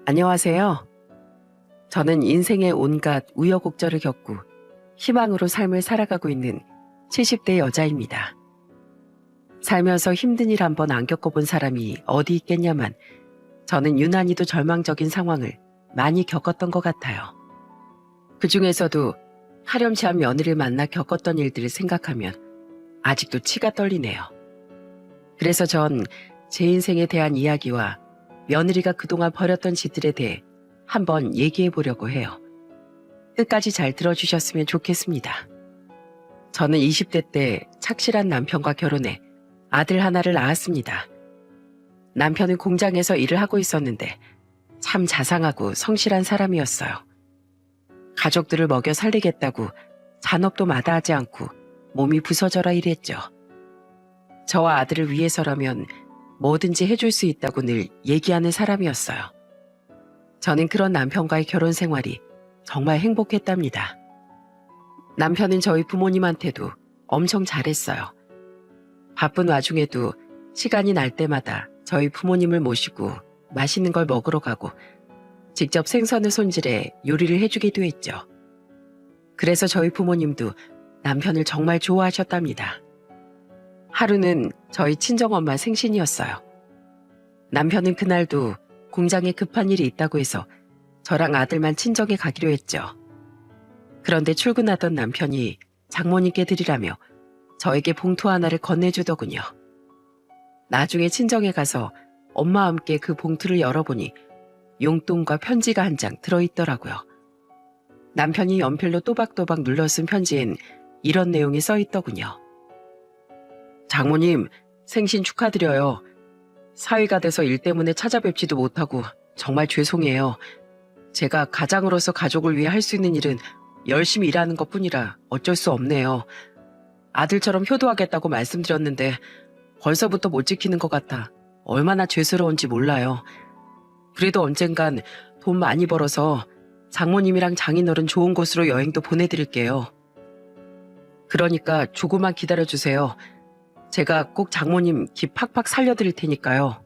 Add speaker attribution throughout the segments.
Speaker 1: 안녕하세요. 저는 인생의 온갖 우여곡절을 겪고 희망으로 삶을 살아가고 있는 70대 여자입니다. 살면서 힘든 일 한번 안 겪어본 사람이 어디 있겠냐만 저는 유난히도 절망적인 상황을 많이 겪었던 것 같아요. 그 중에서도 하렴치한 며느리를 만나 겪었던 일들을 생각하면 아직도 치가 떨리네요. 그래서 전 제 인생에 대한 이야기와 며느리가 그동안 벌였던 짓들에 대해 한번 얘기해 보려고 해요. 끝까지 잘 들어주셨으면 좋겠습니다. 저는 20대 때 착실한 남편과 결혼해 아들 하나를 낳았습니다. 남편은 공장에서 일을 하고 있었는데 참 자상하고 성실한 사람이었어요. 가족들을 먹여 살리겠다고 잔업도 마다하지 않고 몸이 부서져라 일했죠. 저와 아들을 위해서라면 뭐든지 해줄 수 있다고 늘 얘기하는 사람이었어요. 저는 그런 남편과의 결혼 생활이 정말 행복했답니다. 남편은 저희 부모님한테도 엄청 잘했어요. 바쁜 와중에도 시간이 날 때마다 저희 부모님을 모시고 맛있는 걸 먹으러 가고 직접 생선을 손질해 요리를 해주기도 했죠. 그래서 저희 부모님도 남편을 정말 좋아하셨답니다. 하루는 저희 친정엄마 생신이었어요. 남편은 그날도 공장에 급한 일이 있다고 해서 저랑 아들만 친정에 가기로 했죠. 그런데 출근하던 남편이 장모님께 드리라며 저에게 봉투 하나를 건네주더군요. 나중에 친정에 가서 엄마와 함께 그 봉투를 열어보니 용돈과 편지가 한 장 들어있더라고요. 남편이 연필로 또박또박 눌러 쓴 편지엔 이런 내용이 써있더군요. 장모님, 생신 축하드려요. 사위가 돼서 일 때문에 찾아뵙지도 못하고 정말 죄송해요. 제가 가장으로서 가족을 위해 할 수 있는 일은 열심히 일하는 것뿐이라 어쩔 수 없네요. 아들처럼 효도하겠다고 말씀드렸는데 벌써부터 못 지키는 것 같아 얼마나 죄스러운지 몰라요. 그래도 언젠간 돈 많이 벌어서 장모님이랑 장인어른 좋은 곳으로 여행도 보내드릴게요. 그러니까 조금만 기다려주세요. 제가 꼭 장모님 기 팍팍 살려드릴 테니까요.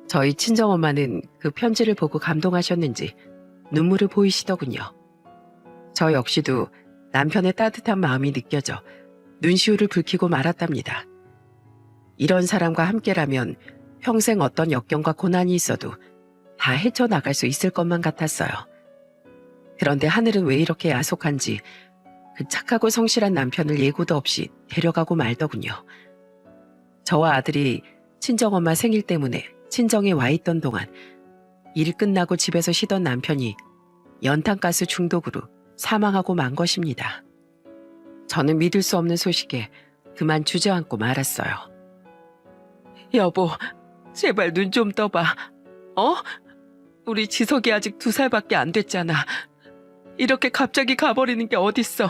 Speaker 1: 저희 친정엄마는 그 편지를 보고 감동하셨는지 눈물을 보이시더군요. 저 역시도 남편의 따뜻한 마음이 느껴져 눈시울을 붉히고 말았답니다. 이런 사람과 함께라면 평생 어떤 역경과 고난이 있어도 다 헤쳐나갈 수 있을 것만 같았어요. 그런데 하늘은 왜 이렇게 야속한지 그 착하고 성실한 남편을 예고도 없이 데려가고 말더군요. 저와 아들이 친정엄마 생일 때문에 친정에 와 있던 동안 일 끝나고 집에서 쉬던 남편이 연탄가스 중독으로 사망하고 만 것입니다. 저는 믿을 수 없는 소식에 그만 주저앉고 말았어요. 여보, 제발 눈 좀 떠봐. 우리 지석이 아직 2살밖에 안 됐잖아. 이렇게 갑자기 가버리는 게 어딨어.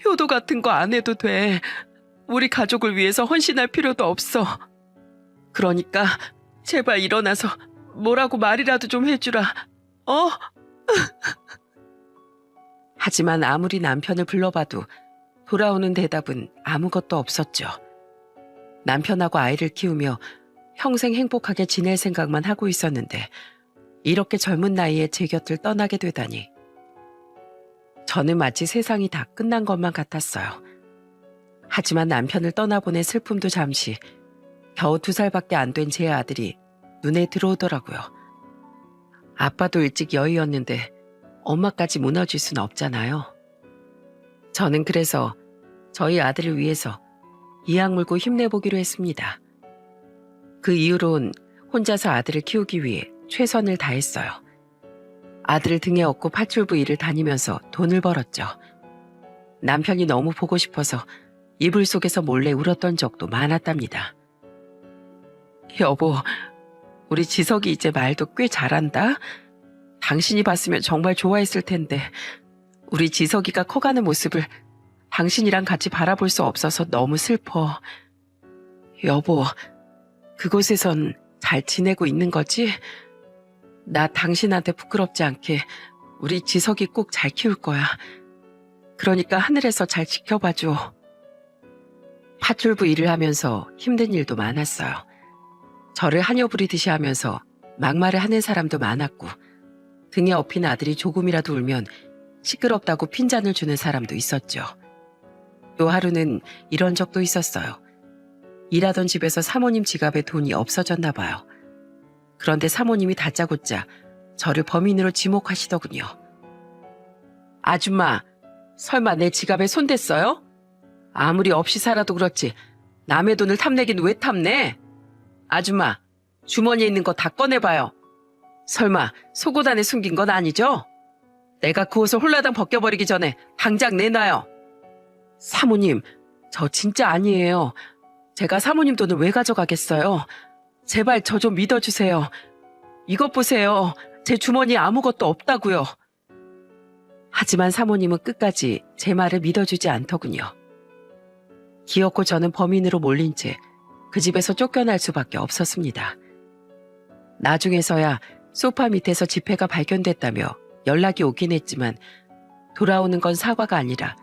Speaker 1: 효도 같은 거 안 해도 돼. 우리 가족을 위해서 헌신할 필요도 없어. 그러니까 제발 일어나서 뭐라고 말이라도 좀 해주라. 하지만 아무리 남편을 불러봐도 돌아오는 대답은 아무것도 없었죠. 남편하고 아이를 키우며 평생 행복하게 지낼 생각만 하고 있었는데 이렇게 젊은 나이에 제 곁을 떠나게 되다니. 저는 마치 세상이 다 끝난 것만 같았어요. 하지만 남편을 떠나보낸 슬픔도 잠시 겨우 2살밖에 안 된 제 아들이 눈에 들어오더라고요. 아빠도 일찍 여의었는데 엄마까지 무너질 수는 없잖아요. 저는 그래서 저희 아들을 위해서 이악 물고 힘내보기로 했습니다. 그 이후론 혼자서 아들을 키우기 위해 최선을 다했어요. 아들을 등에 업고 파출부 일을 다니면서 돈을 벌었죠. 남편이 너무 보고 싶어서 이불 속에서 몰래 울었던 적도 많았답니다. 여보, 우리 지석이 이제 말도 꽤 잘한다? 당신이 봤으면 정말 좋아했을 텐데 우리 지석이가 커가는 모습을 당신이랑 같이 바라볼 수 없어서 너무 슬퍼. 여보, 그곳에선 잘 지내고 있는 거지? 나 당신한테 부끄럽지 않게 우리 지석이 꼭 잘 키울 거야. 그러니까 하늘에서 잘 지켜봐줘. 파출부 일을 하면서 힘든 일도 많았어요. 저를 한여 부리듯이 하면서 막말을 하는 사람도 많았고 등에 업힌 아들이 조금이라도 울면 시끄럽다고 핀잔을 주는 사람도 있었죠. 또 하루는 이런 적도 있었어요. 일하던 집에서 사모님 지갑에 돈이 없어졌나 봐요. 그런데 사모님이 다짜고짜 저를 범인으로 지목하시더군요. 아줌마, 설마 내 지갑에 손댔어요? 아무리 없이 살아도 그렇지 남의 돈을 탐내긴 왜 탐내? 아줌마, 주머니에 있는 거 다 꺼내봐요. 설마 속옷 안에 숨긴 건 아니죠? 내가 그 옷을 홀라당 벗겨버리기 전에 당장 내놔요. 사모님, 저 진짜 아니에요. 제가 사모님 돈을 왜 가져가겠어요? 제발 저 좀 믿어주세요. 이것 보세요. 제 주머니에 아무것도 없다고요. 하지만 사모님은 끝까지 제 말을 믿어주지 않더군요. 기어코 저는 범인으로 몰린 채 그 집에서 쫓겨날 수밖에 없었습니다. 나중에서야 소파 밑에서 지폐가 발견됐다며 연락이 오긴 했지만 돌아오는 건 사과가 아니라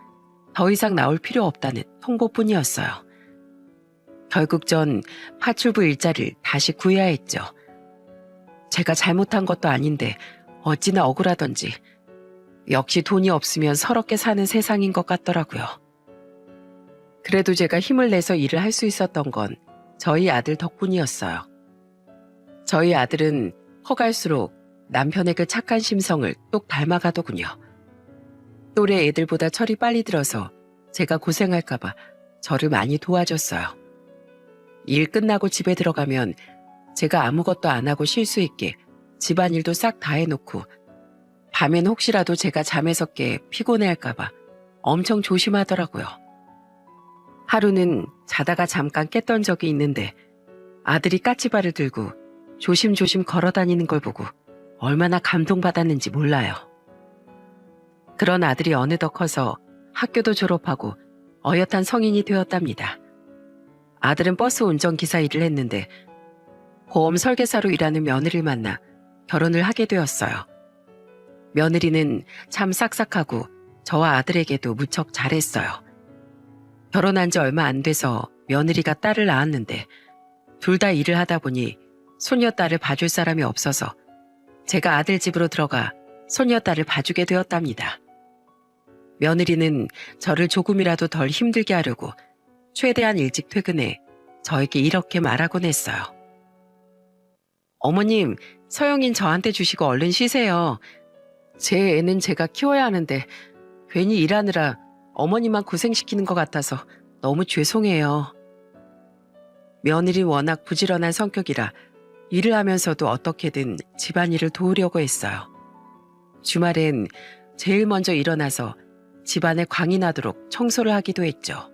Speaker 1: 더 이상 나올 필요 없다는 통보뿐이었어요. 결국 전 파출부 일자리를 다시 구해야 했죠. 제가 잘못한 것도 아닌데 어찌나 억울하던지 역시 돈이 없으면 서럽게 사는 세상인 것 같더라고요. 그래도 제가 힘을 내서 일을 할 수 있었던 건 저희 아들 덕분이었어요. 저희 아들은 커갈수록 남편의 그 착한 심성을 똑 닮아가더군요. 또래 애들보다 철이 빨리 들어서 제가 고생할까봐 저를 많이 도와줬어요. 일 끝나고 집에 들어가면 제가 아무것도 안 하고 쉴 수 있게 집안일도 싹 다 해놓고 밤엔 혹시라도 제가 잠에서 깨 피곤해할까봐 엄청 조심하더라고요. 하루는 자다가 잠깐 깼던 적이 있는데 아들이 까치발을 들고 조심조심 걸어다니는 걸 보고 얼마나 감동받았는지 몰라요. 그런 아들이 어느덧 커서 학교도 졸업하고 어엿한 성인이 되었답니다. 아들은 버스 운전기사 일을 했는데 보험 설계사로 일하는 며느리를 만나 결혼을 하게 되었어요. 며느리는 참 싹싹하고 저와 아들에게도 무척 잘했어요. 결혼한 지 얼마 안 돼서 며느리가 딸을 낳았는데 둘 다 일을 하다 보니 손녀딸을 봐줄 사람이 없어서 제가 아들 집으로 들어가 손녀딸을 봐주게 되었답니다. 며느리는 저를 조금이라도 덜 힘들게 하려고 최대한 일찍 퇴근해 저에게 이렇게 말하곤 했어요. 어머님, 서영인 저한테 주시고 얼른 쉬세요. 제 애는 제가 키워야 하는데 괜히 일하느라 어머니만 고생시키는 것 같아서 너무 죄송해요. 며느리 워낙 부지런한 성격이라 일을 하면서도 어떻게든 집안일을 도우려고 했어요. 주말엔 제일 먼저 일어나서 집안에 광이 나도록 청소를 하기도 했죠.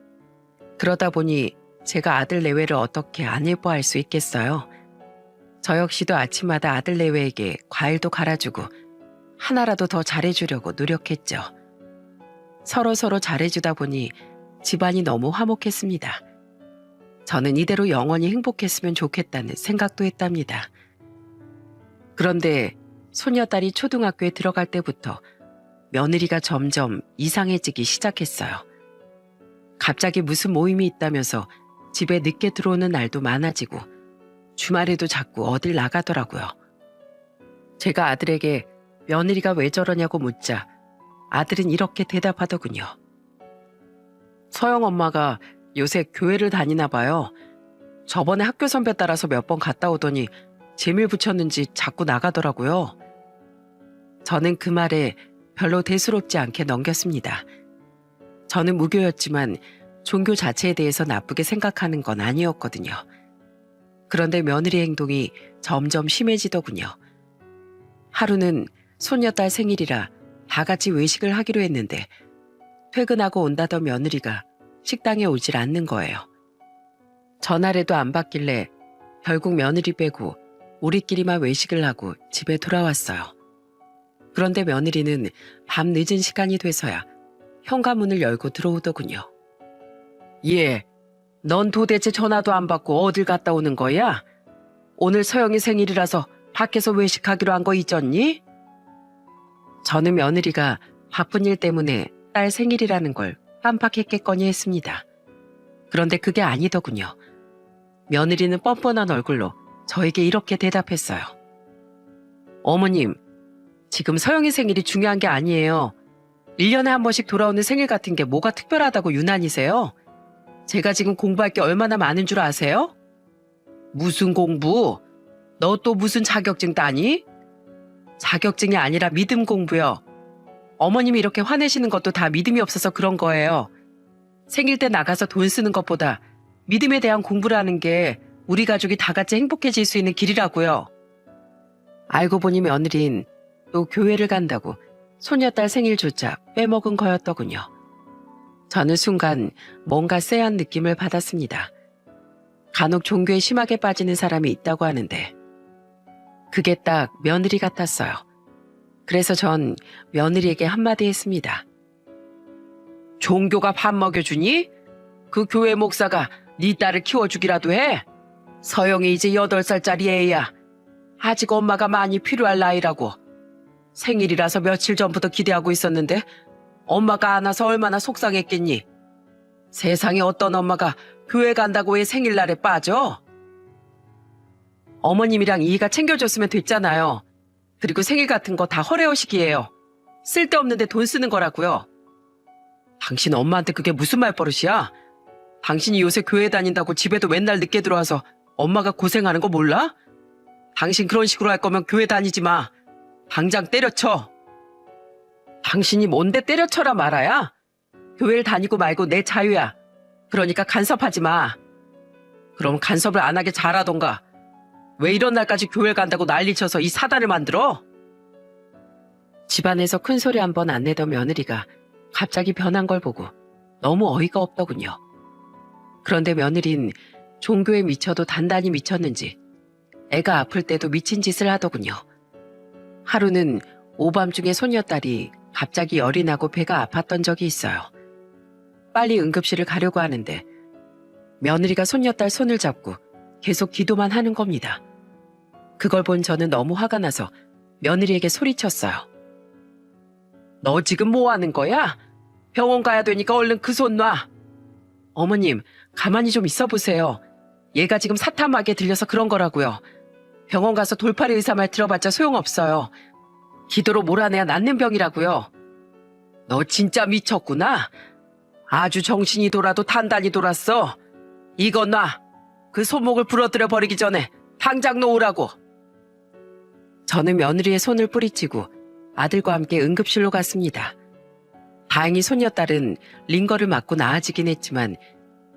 Speaker 1: 그러다 보니 제가 아들 내외를 어떻게 안 예뻐할 수 있겠어요. 저 역시도 아침마다 아들 내외에게 과일도 갈아주고 하나라도 더 잘해주려고 노력했죠. 서로 잘해주다 보니 집안이 너무 화목했습니다. 저는 이대로 영원히 행복했으면 좋겠다는 생각도 했답니다. 그런데 손녀딸이 초등학교에 들어갈 때부터 며느리가 점점 이상해지기 시작했어요. 갑자기 무슨 모임이 있다면서 집에 늦게 들어오는 날도 많아지고 주말에도 자꾸 어딜 나가더라고요. 제가 아들에게 며느리가 왜 저러냐고 묻자 아들은 이렇게 대답하더군요. 서영 엄마가 요새 교회를 다니나 봐요. 저번에 학교 선배 따라서 몇 번 갔다 오더니 재밀 붙였는지 자꾸 나가더라고요. 저는 그 말에 별로 대수롭지 않게 넘겼습니다. 저는 무교였지만 종교 자체에 대해서 나쁘게 생각하는 건 아니었거든요. 그런데 며느리 행동이 점점 심해지더군요. 하루는 손녀딸 생일이라 다 같이 외식을 하기로 했는데 퇴근하고 온다던 며느리가 식당에 오질 않는 거예요. 전화라도 안 받길래 결국 며느리 빼고 우리끼리만 외식을 하고 집에 돌아왔어요. 그런데 며느리는 밤 늦은 시간이 돼서야 현관문을 열고 들어오더군요. 예, 넌 도대체 전화도 안 받고 어딜 갔다 오는 거야? 오늘 서영이 생일이라서 밖에서 외식하기로 한 거 잊었니? 저는 며느리가 바쁜 일 때문에 딸 생일이라는 걸 깜빡했겠거니 했습니다. 그런데 그게 아니더군요. 며느리는 뻔뻔한 얼굴로 저에게 이렇게 대답했어요. 어머님, 지금 서영이 생일이 중요한 게 아니에요. 1년에 한 번씩 돌아오는 생일 같은 게 뭐가 특별하다고 유난이세요? 제가 지금 공부할 게 얼마나 많은 줄 아세요? 무슨 공부? 너 또 무슨 자격증 따니? 자격증이 아니라 믿음 공부요. 어머님이 이렇게 화내시는 것도 다 믿음이 없어서 그런 거예요. 생일 때 나가서 돈 쓰는 것보다 믿음에 대한 공부를 하는 게 우리 가족이 다 같이 행복해질 수 있는 길이라고요. 알고 보니 며느린 또 교회를 간다고 소녀딸 생일조차 빼먹은 거였더군요. 저는 순간 뭔가 쎄한 느낌을 받았습니다. 간혹 종교에 심하게 빠지는 사람이 있다고 하는데 그게 딱 며느리 같았어요. 그래서 전 며느리에게 한마디 했습니다. 종교가 밥 먹여주니? 그 교회 목사가 네 딸을 키워주기라도 해? 서영이 이제 8살짜리 애야. 아직 엄마가 많이 필요할 나이라고. 생일이라서 며칠 전부터 기대하고 있었는데 엄마가 안 와서 얼마나 속상했겠니? 세상에 어떤 엄마가 교회 간다고 왜 생일날에 빠져? 어머님이랑 이희가 챙겨줬으면 됐잖아요. 그리고 생일 같은 거 다 허례허식이에요. 쓸데없는데 돈 쓰는 거라고요. 당신 엄마한테 그게 무슨 말버릇이야? 당신이 요새 교회 다닌다고 집에도 맨날 늦게 들어와서 엄마가 고생하는 거 몰라? 당신 그런 식으로 할 거면 교회 다니지 마. 당장 때려쳐. 당신이 뭔데 때려쳐라 말아야? 교회를 다니고 말고 내 자유야. 그러니까 간섭하지 마. 그럼 간섭을 안 하게 잘하던가. 왜 이런 날까지 교회를 간다고 난리쳐서 이 사단을 만들어? 집안에서 큰소리 한 번 안 내던 며느리가 갑자기 변한 걸 보고 너무 어이가 없더군요. 그런데 며느린 종교에 미쳐도 단단히 미쳤는지 애가 아플 때도 미친 짓을 하더군요. 하루는 오밤중에 손녀딸이 갑자기 열이 나고 배가 아팠던 적이 있어요. 빨리 응급실을 가려고 하는데 며느리가 손녀딸 손을 잡고 계속 기도만 하는 겁니다. 그걸 본 저는 너무 화가 나서 며느리에게 소리쳤어요. 너 지금 뭐 하는 거야? 병원 가야 되니까 얼른 그 손 놔. 어머님, 가만히 좀 있어 보세요. 얘가 지금 사탐하게 들려서 그런 거라고요. 병원 가서 돌팔이 의사 말 들어봤자 소용없어요. 기도로 몰아내야 낫는 병이라고요. 너 진짜 미쳤구나. 아주 정신이 돌아도 단단히 돌았어. 이거 놔. 그 손목을 부러뜨려 버리기 전에 당장 놓으라고. 저는 며느리의 손을 뿌리치고 아들과 함께 응급실로 갔습니다. 다행히 손녀딸은 링거를 맞고 나아지긴 했지만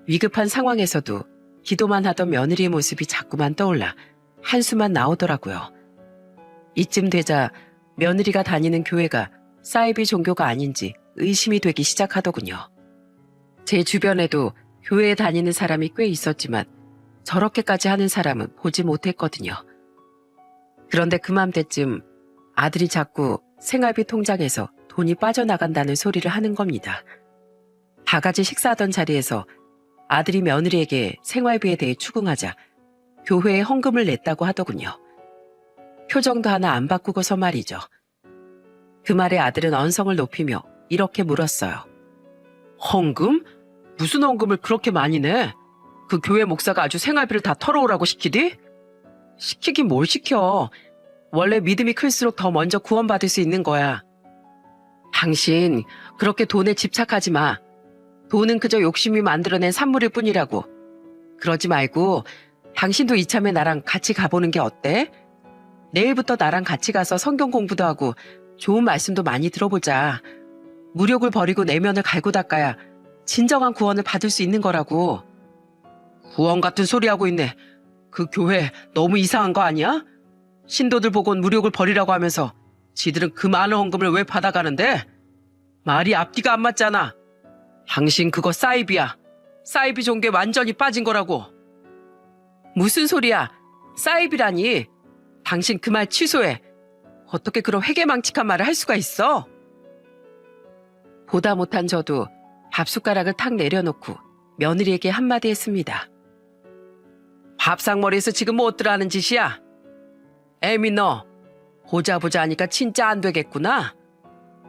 Speaker 1: 위급한 상황에서도 기도만 하던 며느리의 모습이 자꾸만 떠올라 한숨만 나오더라고요. 이쯤 되자 며느리가 다니는 교회가 사이비 종교가 아닌지 의심이 되기 시작하더군요. 제 주변에도 교회에 다니는 사람이 꽤 있었지만 저렇게까지 하는 사람은 보지 못했거든요. 그런데 그맘때쯤 아들이 자꾸 생활비 통장에서 돈이 빠져나간다는 소리를 하는 겁니다. 다 같이 식사하던 자리에서 아들이 며느리에게 생활비에 대해 추궁하자 교회에 헌금을 냈다고 하더군요. 표정도 하나 안 바꾸고서 말이죠. 그 말에 아들은 언성을 높이며 이렇게 물었어요. 헌금? 무슨 헌금을 그렇게 많이 내? 그 교회 목사가 아주 생활비를 다 털어오라고 시키디? 시키긴 뭘 시켜. 원래 믿음이 클수록 더 먼저 구원받을 수 있는 거야. 당신 그렇게 돈에 집착하지 마. 돈은 그저 욕심이 만들어낸 산물일 뿐이라고. 그러지 말고 당신도 이참에 나랑 같이 가보는 게 어때? 내일부터 나랑 같이 가서 성경 공부도 하고 좋은 말씀도 많이 들어보자. 무력을 버리고 내면을 갈고 닦아야 진정한 구원을 받을 수 있는 거라고. 구원 같은 소리 하고 있네. 그 교회 너무 이상한 거 아니야? 신도들 보곤 무력을 버리라고 하면서 지들은 그 많은 헌금을 왜 받아가는데? 말이 앞뒤가 안 맞잖아. 당신 그거 사이비야. 사이비 종교에 완전히 빠진 거라고. 무슨 소리야? 사이비라니. 당신 그 말 취소해. 어떻게 그런 회개망측한 말을 할 수가 있어? 보다 못한 저도 밥숟가락을 탁 내려놓고 며느리에게 한마디 했습니다. 밥상머리에서 지금 뭐 어떠라는 짓이야? 애미 너 보자 하니까 진짜 안 되겠구나.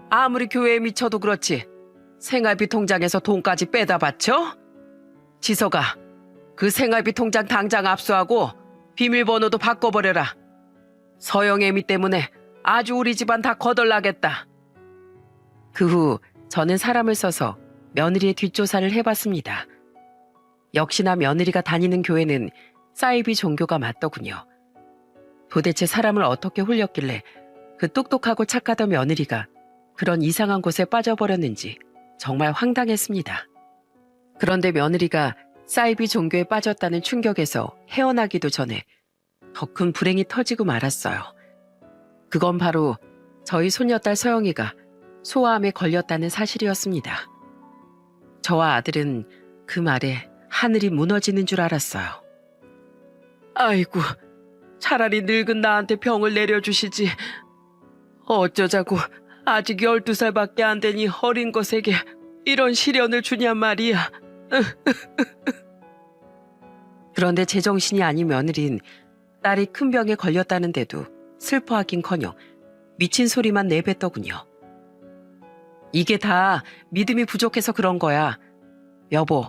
Speaker 1: 아무리 교회에 미쳐도 그렇지 생활비 통장에서 돈까지 빼다 바쳐? 지석아, 그 생활비 통장 당장 압수하고 비밀번호도 바꿔버려라. 서영애미 때문에 아주 우리 집안 다 거덜나겠다. 그 후 저는 사람을 써서 며느리의 뒷조사를 해봤습니다. 역시나 며느리가 다니는 교회는 사이비 종교가 맞더군요. 도대체 사람을 어떻게 홀렸길래 그 똑똑하고 착하던 며느리가 그런 이상한 곳에 빠져버렸는지 정말 황당했습니다. 그런데 며느리가 사이비 종교에 빠졌다는 충격에서 헤어나기도 전에 더 큰 불행이 터지고 말았어요. 그건 바로 저희 손녀딸 서영이가 소아암에 걸렸다는 사실이었습니다. 저와 아들은 그 말에 하늘이 무너지는 줄 알았어요. 아이고, 차라리 늙은 나한테 병을 내려주시지. 어쩌자고 아직 12살밖에 안 되니 어린 것에게 이런 시련을 주냔 말이야. 그런데 제정신이 아닌 며느린 딸이 큰 병에 걸렸다는데도 슬퍼하긴커녕 미친 소리만 내뱉더군요. 이게 다 믿음이 부족해서 그런 거야. 여보,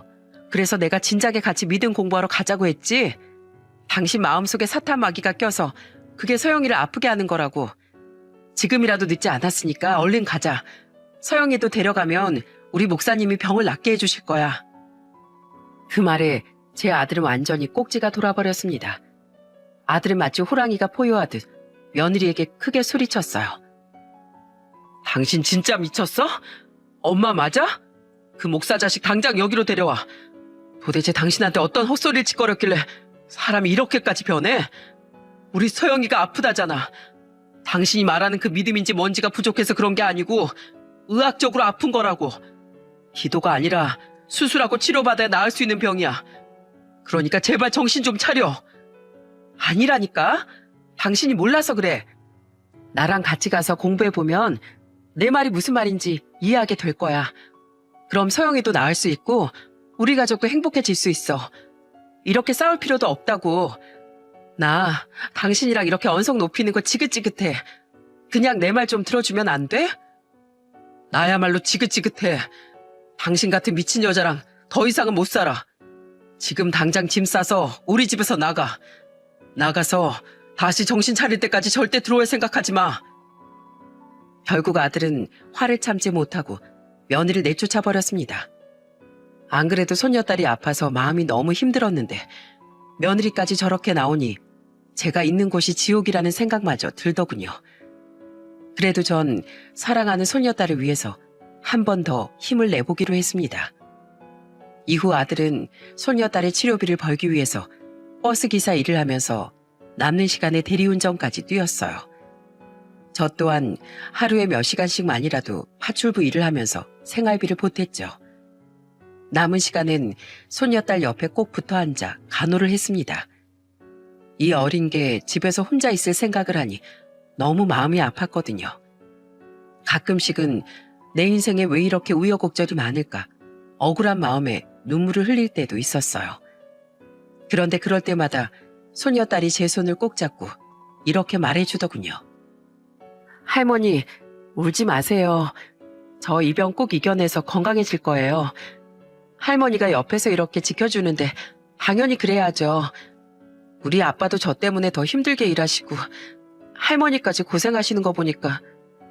Speaker 1: 그래서 내가 진작에 같이 믿음 공부하러 가자고 했지? 당신 마음속에 사탄 마귀가 껴서 그게 서영이를 아프게 하는 거라고. 지금이라도 늦지 않았으니까 얼른 가자. 서영이도 데려가면 우리 목사님이 병을 낫게 해주실 거야. 그 말에 제 아들은 완전히 꼭지가 돌아버렸습니다. 아들은 마치 호랑이가 포효하듯 며느리에게 크게 소리쳤어요. 당신 진짜 미쳤어? 엄마 맞아? 그 목사 자식 당장 여기로 데려와. 도대체 당신한테 어떤 헛소리를 짓거렸길래 사람이 이렇게까지 변해? 우리 서영이가 아프다잖아. 당신이 말하는 그 믿음인지 뭔지가 부족해서 그런 게 아니고 의학적으로 아픈 거라고. 기도가 아니라 수술하고 치료받아야 나을 수 있는 병이야. 그러니까 제발 정신 좀 차려. 아니라니까? 당신이 몰라서 그래. 나랑 같이 가서 공부해보면 내 말이 무슨 말인지 이해하게 될 거야. 그럼 서영이도 나을 수 있고 우리 가족도 행복해질 수 있어. 이렇게 싸울 필요도 없다고. 나 당신이랑 이렇게 언성 높이는 거 지긋지긋해. 그냥 내 말 좀 들어주면 안 돼? 나야말로 지긋지긋해. 당신 같은 미친 여자랑 더 이상은 못 살아. 지금 당장 짐 싸서 우리 집에서 나가. 나가서 다시 정신 차릴 때까지 절대 들어올 생각하지 마. 결국 아들은 화를 참지 못하고 며느리를 내쫓아 버렸습니다. 안 그래도 손녀딸이 아파서 마음이 너무 힘들었는데 며느리까지 저렇게 나오니 제가 있는 곳이 지옥이라는 생각마저 들더군요. 그래도 전 사랑하는 손녀딸을 위해서 한 번 더 힘을 내보기로 했습니다. 이후 아들은 손녀딸의 치료비를 벌기 위해서 버스기사 일을 하면서 남는 시간에 대리운전까지 뛰었어요. 저 또한 하루에 몇 시간씩만이라도 파출부 일을 하면서 생활비를 보탰죠. 남은 시간엔 손녀딸 옆에 꼭 붙어 앉아 간호를 했습니다. 이 어린 게 집에서 혼자 있을 생각을 하니 너무 마음이 아팠거든요. 가끔씩은 내 인생에 왜 이렇게 우여곡절이 많을까 억울한 마음에 눈물을 흘릴 때도 있었어요. 그런데 그럴 때마다 손녀딸이 제 손을 꼭 잡고 이렇게 말해주더군요. 할머니, 울지 마세요. 저 이 병 꼭 이겨내서 건강해질 거예요. 할머니가 옆에서 이렇게 지켜주는데 당연히 그래야죠. 우리 아빠도 저 때문에 더 힘들게 일하시고 할머니까지 고생하시는 거 보니까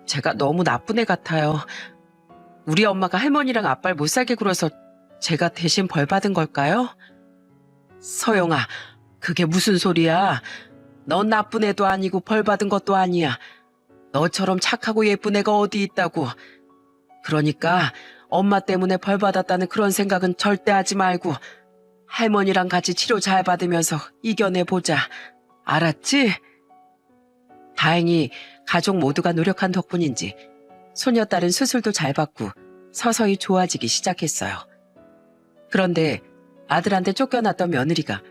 Speaker 1: 제가 너무 나쁜 애 같아요. 우리 엄마가 할머니랑 아빠를 못 살게 굴어서 제가 대신 벌 받은 걸까요? 서영아, 그게 무슨 소리야? 넌 나쁜 애도 아니고 벌 받은 것도 아니야. 너처럼 착하고 예쁜 애가 어디 있다고. 그러니까 엄마 때문에 벌 받았다는 그런 생각은 절대 하지 말고 할머니랑 같이 치료 잘 받으면서 이겨내보자. 알았지? 다행히 가족 모두가 노력한 덕분인지 손녀딸은 수술도 잘 받고 서서히 좋아지기 시작했어요. 그런데 아들한테 쫓겨났던 며느리가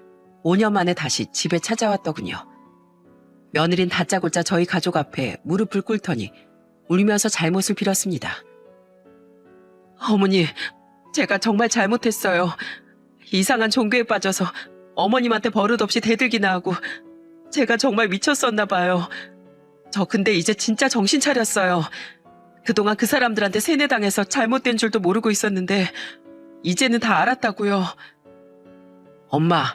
Speaker 1: 5년 만에 다시 집에 찾아왔더군요. 며느린 다짜고짜 저희 가족 앞에 무릎을 꿇더니 울면서 잘못을 빌었습니다. 어머니, 제가 정말 잘못했어요. 이상한 종교에 빠져서 어머님한테 버릇없이 대들기나 하고 제가 정말 미쳤었나 봐요. 저 근데 이제 진짜 정신 차렸어요. 그동안 그 사람들한테 세뇌당해서 잘못된 줄도 모르고 있었는데 이제는 다 알았다고요. 엄마,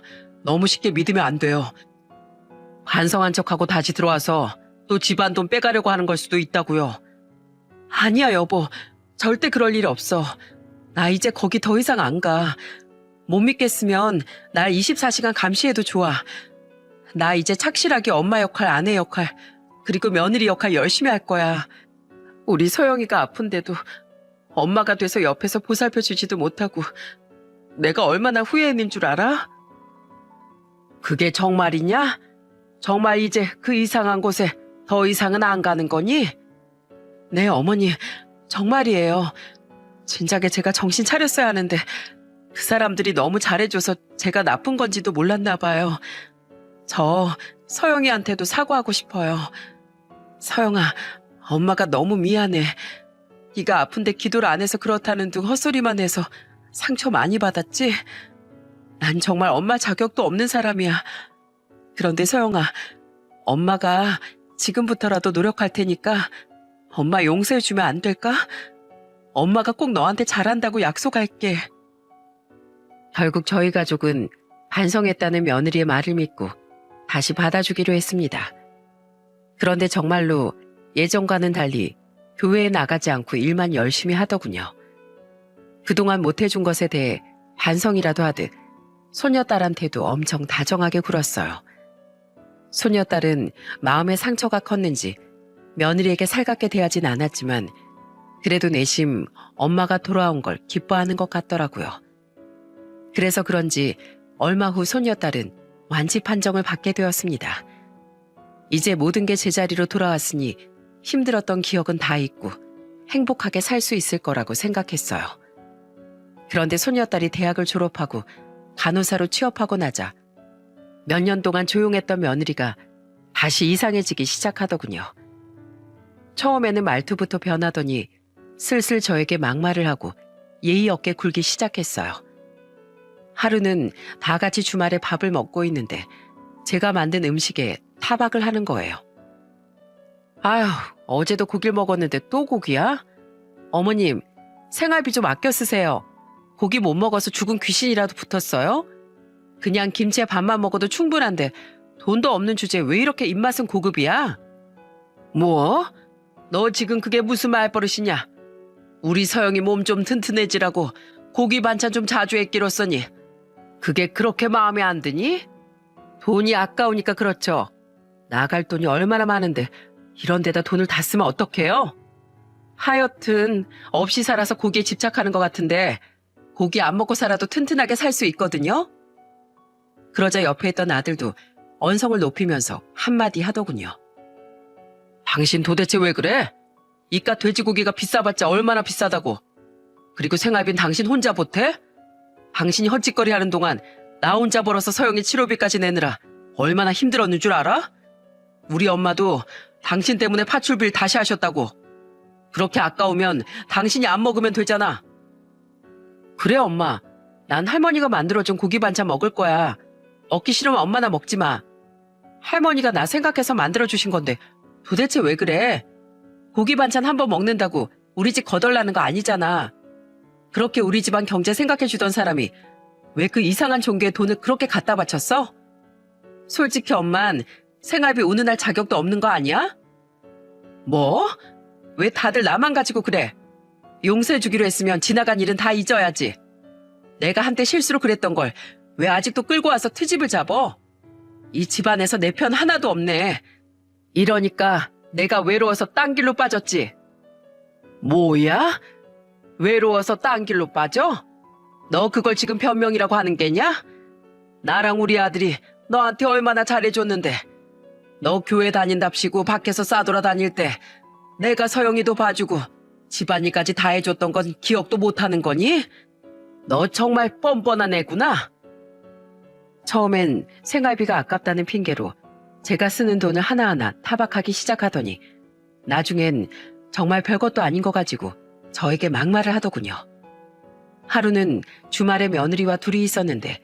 Speaker 1: 너무 쉽게 믿으면 안 돼요. 반성한 척하고 다시 들어와서 또 집안 돈 빼가려고 하는 걸 수도 있다고요. 아니야, 여보. 절대 그럴 일 없어. 나 이제 거기 더 이상 안 가. 못 믿겠으면 날 24시간 감시해도 좋아. 나 이제 착실하게 엄마 역할, 아내 역할, 그리고 며느리 역할 열심히 할 거야. 우리 소영이가 아픈데도 엄마가 돼서 옆에서 보살펴 주지도 못하고 내가 얼마나 후회했는 줄 알아? 그게 정말이냐? 정말 이제 그 이상한 곳에 더 이상은 안 가는 거니? 네, 어머니, 정말이에요. 진작에 제가 정신 차렸어야 하는데 그 사람들이 너무 잘해줘서 제가 나쁜 건지도 몰랐나 봐요. 저 서영이한테도 사과하고 싶어요. 서영아, 엄마가 너무 미안해. 네가 아픈데 기도를 안 해서 그렇다는 둥 헛소리만 해서 상처 많이 받았지? 난 정말 엄마 자격도 없는 사람이야. 그런데 서영아, 엄마가 지금부터라도 노력할 테니까 엄마 용서해주면 안 될까? 엄마가 꼭 너한테 잘한다고 약속할게. 결국 저희 가족은 반성했다는 며느리의 말을 믿고 다시 받아주기로 했습니다. 그런데 정말로 예전과는 달리 교회에 나가지 않고 일만 열심히 하더군요. 그동안 못해준 것에 대해 반성이라도 하듯 소녀딸한테도 엄청 다정하게 굴었어요. 소녀딸은 마음의 상처가 컸는지 며느리에게 살갑게 대하진 않았지만 그래도 내심 엄마가 돌아온 걸 기뻐하는 것 같더라고요. 그래서 그런지 얼마 후 소녀딸은 완치 판정을 받게 되었습니다. 이제 모든 게 제자리로 돌아왔으니 힘들었던 기억은 다 잊고 행복하게 살 수 있을 거라고 생각했어요. 그런데 소녀딸이 대학을 졸업하고 간호사로 취업하고 나자 몇 년 동안 조용했던 며느리가 다시 이상해지기 시작하더군요. 처음에는 말투부터 변하더니 슬슬 저에게 막말을 하고 예의 없게 굴기 시작했어요. 하루는 다 같이 주말에 밥을 먹고 있는데 제가 만든 음식에 타박을 하는 거예요. 아휴, 어제도 고기를 먹었는데 또 고기야? 어머님, 생활비 좀 아껴 쓰세요. 고기 못 먹어서 죽은 귀신이라도 붙었어요? 그냥 김치에 밥만 먹어도 충분한데 돈도 없는 주제에 왜 이렇게 입맛은 고급이야? 뭐? 너 지금 그게 무슨 말버릇이냐? 우리 서영이 몸 좀 튼튼해지라고 고기 반찬 좀 자주 했기로써니 그게 그렇게 마음에 안 드니? 돈이 아까우니까 그렇죠. 나갈 돈이 얼마나 많은데 이런 데다 돈을 다 쓰면 어떡해요? 하여튼 없이 살아서 고기에 집착하는 것 같은데 고기 안 먹고 살아도 튼튼하게 살 수 있거든요? 그러자 옆에 있던 아들도 언성을 높이면서 한마디 하더군요. 당신 도대체 왜 그래? 이깟 돼지고기가 비싸봤자 얼마나 비싸다고. 그리고 생활비는 당신 혼자 보태? 당신이 헛짓거리 하는 동안 나 혼자 벌어서 서영이 치료비까지 내느라 얼마나 힘들었는 줄 알아? 우리 엄마도 당신 때문에 파출비를 다시 하셨다고. 그렇게 아까우면 당신이 안 먹으면 되잖아. 그래 엄마. 난 할머니가 만들어준 고기 반찬 먹을 거야. 먹기 싫으면 엄마나 먹지 마. 할머니가 나 생각해서 만들어주신 건데 도대체 왜 그래? 고기 반찬 한 번 먹는다고 우리 집 거덜나는 거 아니잖아. 그렇게 우리 집안 경제 생각해주던 사람이 왜 그 이상한 종교에 돈을 그렇게 갖다 바쳤어? 솔직히 엄만 생활비 운운할 자격도 없는 거 아니야? 뭐? 왜 다들 나만 가지고 그래? 용서해주기로 했으면 지나간 일은 다 잊어야지. 내가 한때 실수로 그랬던 걸 왜 아직도 끌고 와서 트집을 잡어? 이 집안에서 내 편 하나도 없네. 이러니까 내가 외로워서 딴 길로 빠졌지. 뭐야? 외로워서 딴 길로 빠져? 너 그걸 지금 변명이라고 하는 게냐? 나랑 우리 아들이 너한테 얼마나 잘해줬는데 너 교회 다닌답시고 밖에서 싸돌아다닐 때 내가 서영이도 봐주고 집안일까지 다 해줬던 건 기억도 못하는 거니? 너 정말 뻔뻔한 애구나. 처음엔 생활비가 아깝다는 핑계로 제가 쓰는 돈을 하나하나 타박하기 시작하더니 나중엔 정말 별것도 아닌 거 가지고 저에게 막말을 하더군요. 하루는 주말에 며느리와 둘이 있었는데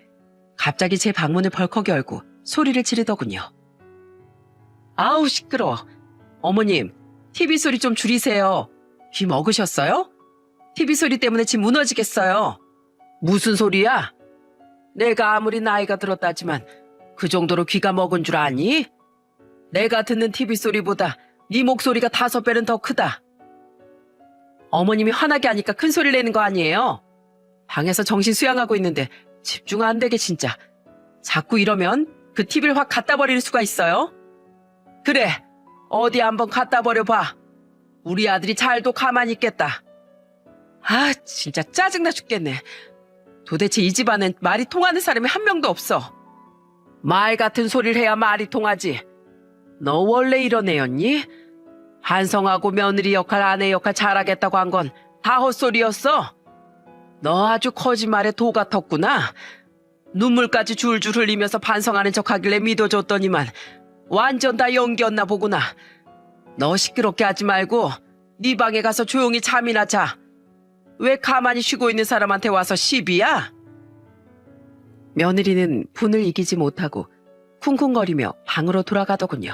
Speaker 1: 갑자기 제 방문을 벌컥 열고 소리를 지르더군요. 아우 시끄러워. 어머님, TV 소리 좀 줄이세요. 귀 먹으셨어요? TV 소리 때문에 집 무너지겠어요. 무슨 소리야? 내가 아무리 나이가 들었다지만 그 정도로 귀가 먹은 줄 아니? 내가 듣는 TV 소리보다 네 목소리가 5배는 더 크다. 어머님이 화나게 하니까 큰 소리를 내는 거 아니에요? 방에서 정신 수양하고 있는데 집중 안 되게 진짜. 자꾸 이러면 그 TV를 확 갖다 버릴 수가 있어요. 그래, 어디 한번 갖다 버려봐. 우리 아들이 잘도 가만히 있겠다. 아, 진짜 짜증나 죽겠네. 도대체 이 집안엔 말이 통하는 사람이 한 명도 없어. 말 같은 소리를 해야 말이 통하지. 너 원래 이런 애였니? 한성하고 며느리 역할, 아내 역할 잘하겠다고 한 건 다 헛소리였어. 너 아주 거짓말에 도 같았구나. 눈물까지 줄줄 흘리면서 반성하는 척하길래 믿어줬더니만 완전 다 연기였나 보구나. 너 시끄럽게 하지 말고 네 방에 가서 조용히 잠이나 자. 왜 가만히 쉬고 있는 사람한테 와서 시비야? 며느리는 분을 이기지 못하고 쿵쿵거리며 방으로 돌아가더군요.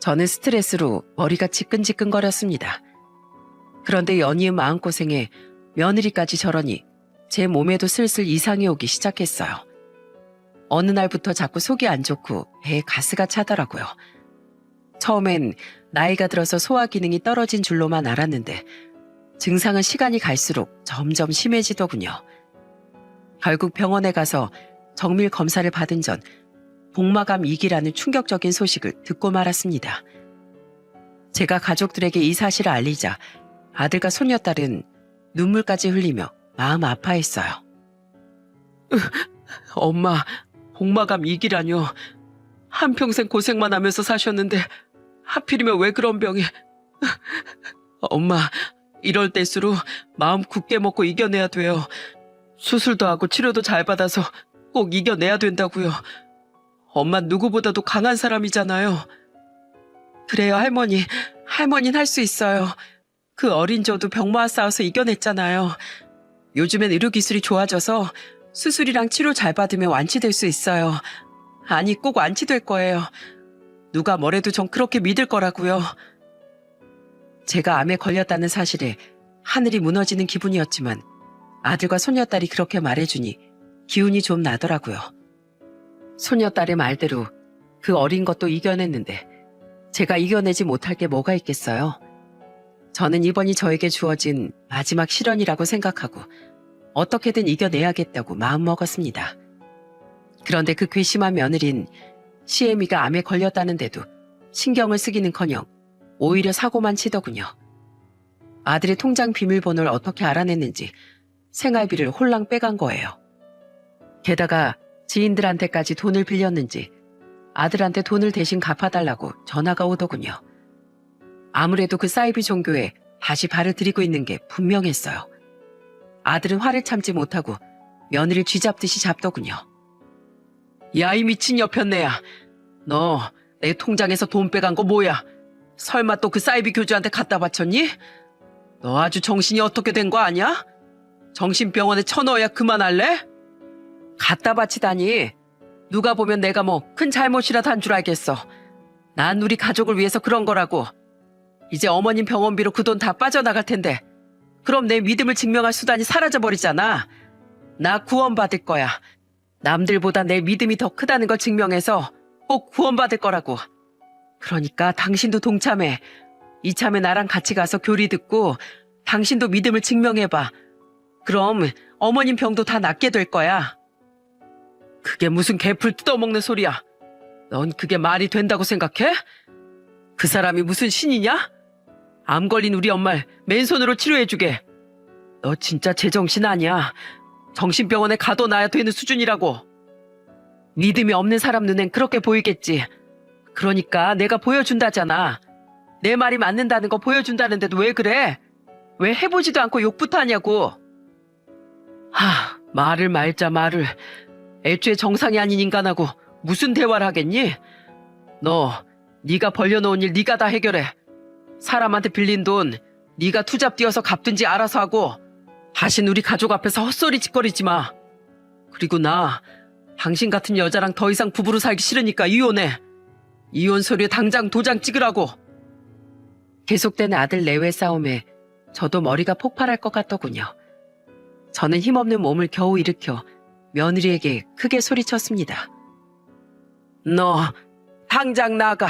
Speaker 1: 저는 스트레스로 머리가 지끈지끈거렸습니다. 그런데 연이은 마음고생에 며느리까지 저러니 제 몸에도 슬슬 이상이 오기 시작했어요. 어느 날부터 자꾸 속이 안 좋고 배에 가스가 차더라고요. 처음엔 나이가 들어서 소화 기능이 떨어진 줄로만 알았는데 증상은 시간이 갈수록 점점 심해지더군요. 결국 병원에 가서 정밀 검사를 받은 전 복막암 2기라는 충격적인 소식을 듣고 말았습니다. 제가 가족들에게 이 사실을 알리자 아들과 손녀딸은 눈물까지 흘리며 마음 아파했어요. 엄마, 복막암 2기라뇨. 한평생 고생만 하면서 사셨는데 하필이면 왜 그런 병이... 엄마, 이럴 때일수록 마음 굳게 먹고 이겨내야 돼요. 수술도 하고 치료도 잘 받아서 꼭 이겨내야 된다고요. 엄마 누구보다도 강한 사람이잖아요. 그래요, 할머니. 할머니는 할 수 있어요. 그 어린 저도 병마와 싸워서 이겨냈잖아요. 요즘엔 의료기술이 좋아져서 수술이랑 치료 잘 받으면 완치될 수 있어요. 아니, 꼭 완치될 거예요. 누가 뭐래도 전 그렇게 믿을 거라고요. 제가 암에 걸렸다는 사실에 하늘이 무너지는 기분이었지만 아들과 손녀딸이 그렇게 말해주니 기운이 좀 나더라고요. 손녀딸의 말대로 그 어린 것도 이겨냈는데 제가 이겨내지 못할 게 뭐가 있겠어요. 저는 이번이 저에게 주어진 마지막 시련이라고 생각하고 어떻게든 이겨내야겠다고 마음먹었습니다. 그런데 그 괘씸한 며느린 시애미가 암에 걸렸다는데도 신경을 쓰기는커녕 오히려 사고만 치더군요. 아들의 통장 비밀번호를 어떻게 알아냈는지 생활비를 홀랑 빼간 거예요. 게다가 지인들한테까지 돈을 빌렸는지 아들한테 돈을 대신 갚아달라고 전화가 오더군요. 아무래도 그 사이비 종교에 다시 발을 들이고 있는 게 분명했어요. 아들은 화를 참지 못하고 며느리를 쥐잡듯이 잡더군요. 야, 이 미친 여편네야. 너 내 통장에서 돈 빼간 거 뭐야? 설마 또 그 사이비 교주한테 갖다 바쳤니? 너 아주 정신이 어떻게 된 거 아니야? 정신병원에 쳐넣어야 그만할래? 갖다 바치다니. 누가 보면 내가 뭐 큰 잘못이라도 한 줄 알겠어. 난 우리 가족을 위해서 그런 거라고. 이제 어머님 병원비로 그 돈 다 빠져나갈 텐데 그럼 내 믿음을 증명할 수단이 사라져버리잖아. 나 구원받을 거야. 남들보다 내 믿음이 더 크다는 걸 증명해서 꼭 구원받을 거라고. 그러니까 당신도 동참해. 이참에 나랑 같이 가서 교리 듣고 당신도 믿음을 증명해봐. 그럼 어머님 병도 다 낫게 될 거야. 그게 무슨 개풀 뜯어먹는 소리야. 넌 그게 말이 된다고 생각해? 그 사람이 무슨 신이냐? 암 걸린 우리 엄마를 맨손으로 치료해주게. 너 진짜 제정신 아니야. 정신병원에 가둬놔야 되는 수준이라고. 믿음이 없는 사람 눈엔 그렇게 보이겠지. 그러니까 내가 보여준다잖아. 내 말이 맞는다는 거 보여준다는데도 왜 그래? 왜 해보지도 않고 욕부터 하냐고. 말을 말자 말을. 애초에 정상이 아닌 인간하고 무슨 대화를 하겠니? 네가 벌려놓은 일 네가 다 해결해. 사람한테 빌린 돈 네가 투잡 뛰어서 갚든지 알아서 하고 다신 우리 가족 앞에서 헛소리 짓거리지 마. 그리고 나 당신 같은 여자랑 더 이상 부부로 살기 싫으니까 이혼해. 이혼 서류에 당장 도장 찍으라고. 계속된 아들 내외 싸움에 저도 머리가 폭발할 것 같더군요. 저는 힘없는 몸을 겨우 일으켜 며느리에게 크게 소리쳤습니다. 너 당장 나가.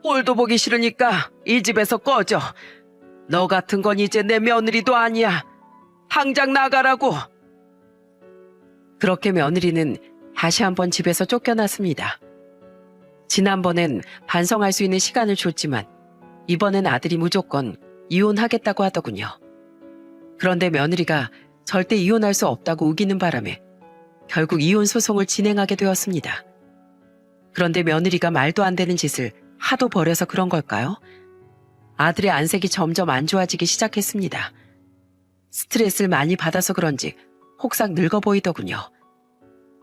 Speaker 1: 꼴도 보기 싫으니까 이 집에서 꺼져. 너 같은 건 이제 내 며느리도 아니야. 당장 나가라고. 그렇게 며느리는 다시 한번 집에서 쫓겨났습니다. 지난번엔 반성할 수 있는 시간을 줬지만 이번엔 아들이 무조건 이혼하겠다고 하더군요. 그런데 며느리가 절대 이혼할 수 없다고 우기는 바람에 결국 이혼 소송을 진행하게 되었습니다. 그런데 며느리가 말도 안 되는 짓을 하도 벌여서 그런 걸까요? 아들의 안색이 점점 안 좋아지기 시작했습니다. 스트레스를 많이 받아서 그런지 혹삭 늙어 보이더군요.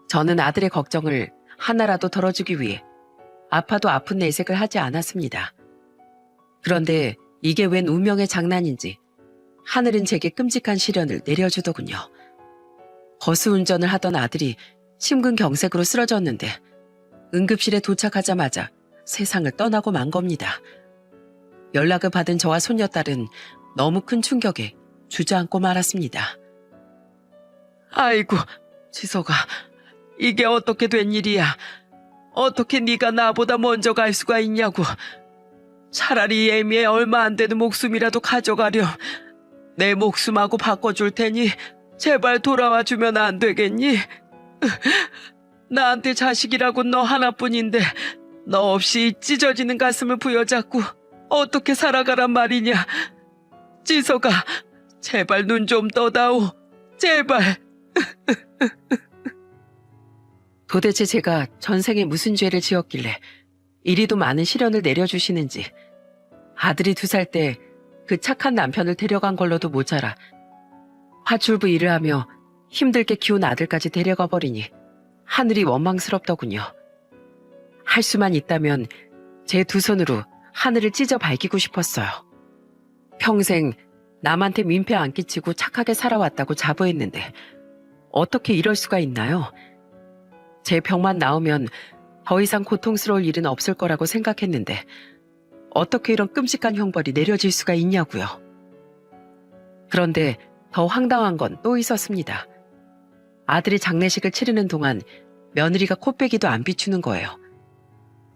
Speaker 1: 저는 아들의 걱정을 하나라도 덜어주기 위해 아파도 아픈 내색을 하지 않았습니다. 그런데 이게 웬 운명의 장난인지 하늘은 제게 끔찍한 시련을 내려주더군요. 거수운전을 하던 아들이 심근경색으로 쓰러졌는데 응급실에 도착하자마자 세상을 떠나고 만 겁니다. 연락을 받은 저와 손녀딸은 너무 큰 충격에 주저앉고 말았습니다. 아이고, 지석아, 이게 어떻게 된 일이야? 어떻게 네가 나보다 먼저 갈 수가 있냐고. 차라리 예미의 얼마 안 되는 목숨이라도 가져가렴. 내 목숨하고 바꿔줄 테니 제발 돌아와 주면 안 되겠니? 나한테 자식이라고 너 하나뿐인데 너 없이 찢어지는 가슴을 부여잡고 어떻게 살아가란 말이냐. 지석아, 제발 눈 좀 떠다오. 제발. 도대체 제가 전생에 무슨 죄를 지었길래 이리도 많은 시련을 내려주시는지. 아들이 2살 때 그 착한 남편을 데려간 걸로도 모자라 화출부 일을 하며 힘들게 키운 아들까지 데려가 버리니 하늘이 원망스럽더군요. 할 수만 있다면 제 2 손으로 하늘을 찢어 밝히고 싶었어요. 평생 남한테 민폐 안 끼치고 착하게 살아왔다고 자부했는데 어떻게 이럴 수가 있나요? 제 병만 나으면 더 이상 고통스러울 일은 없을 거라고 생각했는데 어떻게 이런 끔찍한 형벌이 내려질 수가 있냐고요. 그런데 더 황당한 건 또 있었습니다. 아들이 장례식을 치르는 동안 며느리가 코빼기도 안 비추는 거예요.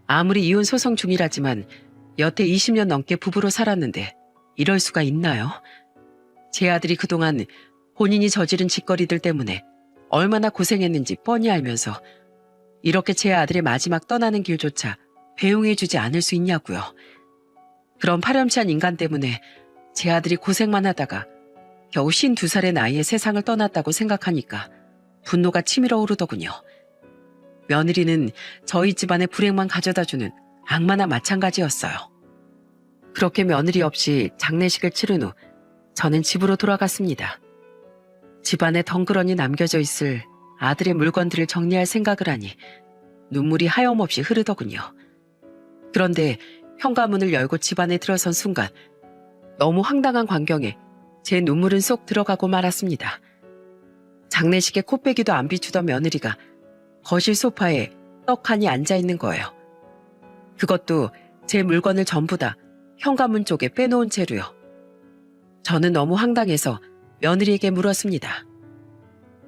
Speaker 1: 아무리 이혼 소송 중이라지만 여태 20년 넘게 부부로 살았는데 이럴 수가 있나요? 제 아들이 그동안 본인이 저지른 짓거리들 때문에 얼마나 고생했는지 뻔히 알면서 이렇게 제 아들의 마지막 떠나는 길조차 배웅해주지 않을 수 있냐고요. 그런 파렴치한 인간 때문에 제 아들이 고생만 하다가 겨우 52살의 나이에 세상을 떠났다고 생각하니까 분노가 치밀어 오르더군요. 며느리는 저희 집안의 불행만 가져다주는 악마나 마찬가지였어요. 그렇게 며느리 없이 장례식을 치른 후 저는 집으로 돌아갔습니다. 집안에 덩그러니 남겨져 있을 아들의 물건들을 정리할 생각을 하니 눈물이 하염없이 흐르더군요. 그런데 현관문을 열고 집 안에 들어선 순간 너무 황당한 광경에 제 눈물은 쏙 들어가고 말았습니다. 장례식에 코빼기도 안 비추던 며느리가 거실 소파에 떡하니 앉아있는 거예요. 그것도 제 물건을 전부 다 현관문 쪽에 빼놓은 채로요. 저는 너무 황당해서 며느리에게 물었습니다.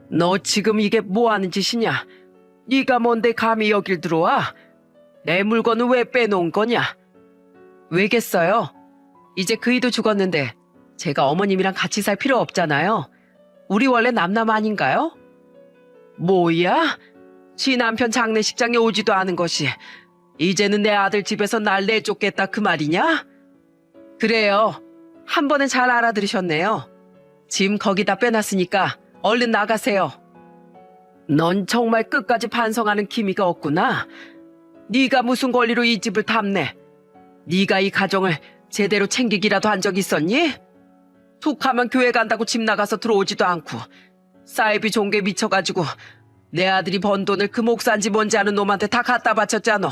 Speaker 1: 너 지금 이게 뭐 하는 짓이냐? 네가 뭔데 감히 여길 들어와? 내 물건은 왜 빼놓은 거냐? 왜겠어요? 이제 그이도 죽었는데 제가 어머님이랑 같이 살 필요 없잖아요. 우리 원래 남남 아닌가요? 뭐야? 지 남편 장례식장에 오지도 않은 것이 이제는 내 아들 집에서 날 내쫓겠다 그 말이냐? 그래요. 한 번은 잘 알아들으셨네요. 짐 거기다 빼놨으니까 얼른 나가세요. 넌 정말 끝까지 반성하는 기미가 없구나. 네가 무슨 권리로 이 집을 탐내? 네가 이 가정을 제대로 챙기기라도 한 적 있었니? 툭하면 교회 간다고 집 나가서 들어오지도 않고 사이비 종교에 미쳐가지고 내 아들이 번 돈을 그 목사인지 뭔지 아는 놈한테 다 갖다 바쳤잖아.